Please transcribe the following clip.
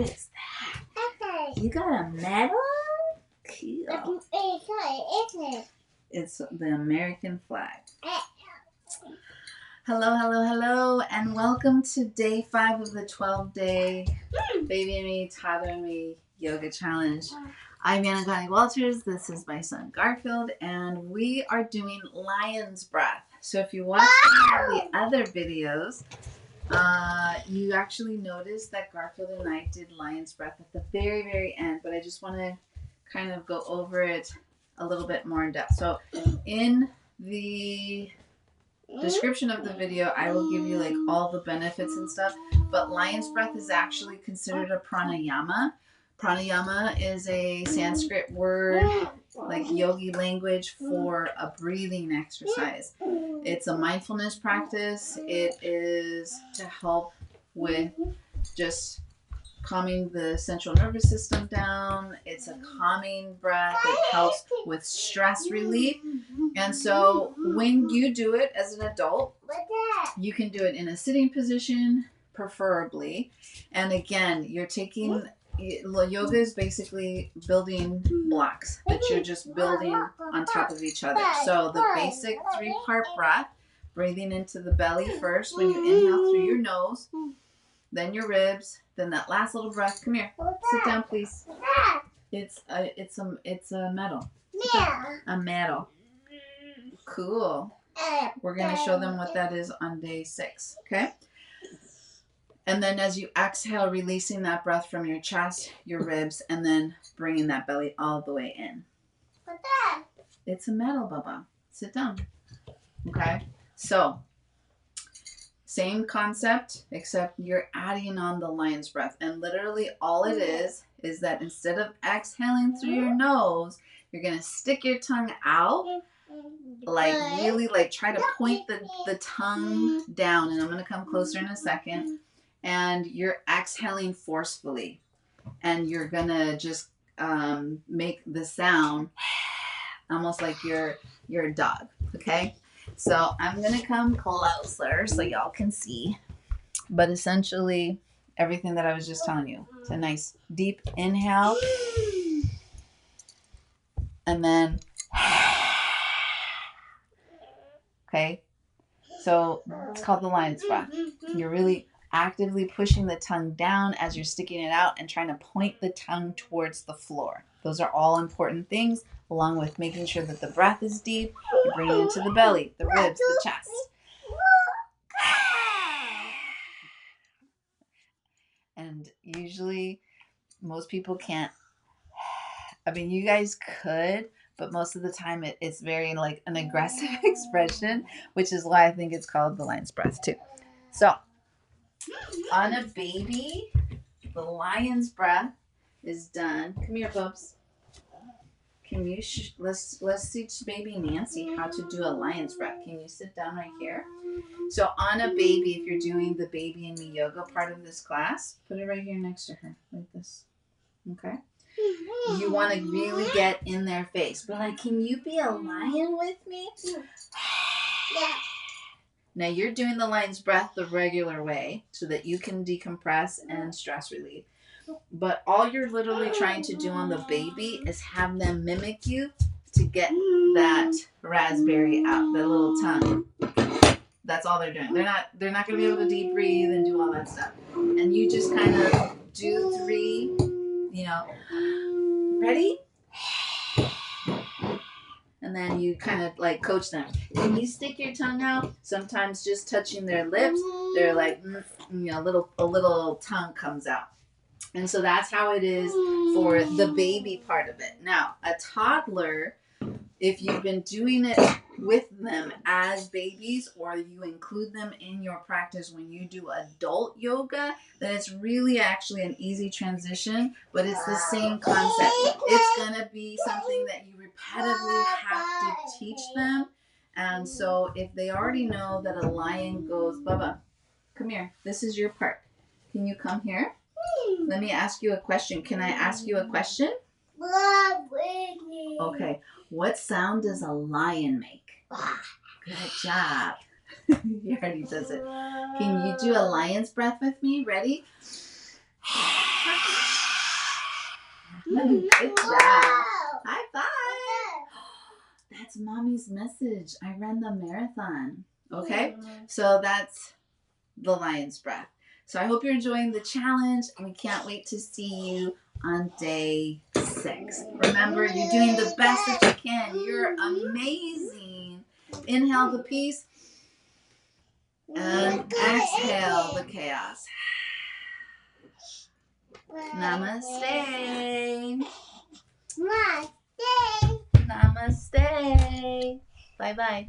is that? You got a medal? Cool. It's the American flag. Hello, hello, hello, and welcome to day 5 of the 12-day Baby and Me, Toddler and Me Yoga Challenge. I'm Anacani Walters. This is my son Garfield, and we are doing lion's breath. So if you watch the other videos, you actually noticed that Garfield and I did lion's breath at the very, very end, but I just want to kind of go over it a little bit more in depth. So in the description of the video, I will give you like all the benefits and stuff, but lion's breath is actually considered a pranayama. Pranayama is a Sanskrit word, like yogi language, for a breathing exercise. It's a mindfulness practice. It is to help with just calming the central nervous system down. It's a calming breath. It helps with stress relief. And so when you do it as an adult, you can do it in a sitting position, preferably. And again, you're taking, yoga is basically building blocks that you're just building on top of each other. So the basic 3-part breath, breathing into the belly first when you inhale through your nose, then your ribs, then that last little breath. Come here. Sit down, please. It's a medal. A medal. Cool. We're going to show them what that is on day 6. Okay? And then as you exhale, releasing that breath from your chest, your ribs, and then bringing that belly all the way in. It's a medal, Bubba. Sit down. Okay? So, same concept, except you're adding on the lion's breath. And literally all it is that instead of exhaling through your nose, you're going to stick your tongue out, like really like try to point the tongue down. And I'm going to come closer in a second. And you're exhaling forcefully. And you're going to just make the sound almost like you're a dog, okay? So I'm going to come closer so y'all can see. But essentially, everything that I was just telling you. It's a nice deep inhale. And then, okay? So it's called the lion's breath. You're really actively pushing the tongue down as you're sticking it out and trying to point the tongue towards the floor. Those are all important things, along with making sure that the breath is deep. You're bringing it to the belly, the ribs, the chest. And usually, most people can't. I mean, you guys could, but most of the time it's very like an aggressive expression, which is why I think it's called the lion's breath too. So, on a baby, the lion's breath is done. Come here, Bubs. Can you let's teach baby Nancy how to do a lion's breath. Can you sit down right here? So on a baby, if you're doing the baby and me yoga part of this class, put it right here next to her, like this. Okay? You want to really get in their face. But like, can you be a lion with me? Yeah. Now you're doing the lion's breath the regular way so that you can decompress and stress relieve. But all you're literally trying to do on the baby is have them mimic you to get that raspberry out, the little tongue. That's all they're doing. They're not going to be able to deep breathe and do all that stuff. And you just kind of do 3, ready? And then you kind of like coach them. When you stick your tongue out, sometimes just touching their lips, they're like, a little tongue comes out. And so that's how it is for the baby part of it. Now, a toddler, if you've been doing it with them as babies or you include them in your practice when you do adult yoga, then it's really actually an easy transition, but it's the same concept. It's going to be something that you repetitively have to teach them. And so if they already know that a lion goes, Bubba, come here. This is your part. Can you come here? Let me ask you a question. Can I ask you a question? Okay. What sound does a lion make? Good job. He already does it. Can you do a lion's breath with me? Ready? Good job. High five. That's mommy's message. I ran the marathon. Okay, so that's the lion's breath. So I hope you're enjoying the challenge, and we can't wait to see you on day 6. Remember, you're doing the best that you can. You're amazing. Inhale the peace and exhale the chaos. Namaste. Namaste. Namaste. Bye-bye.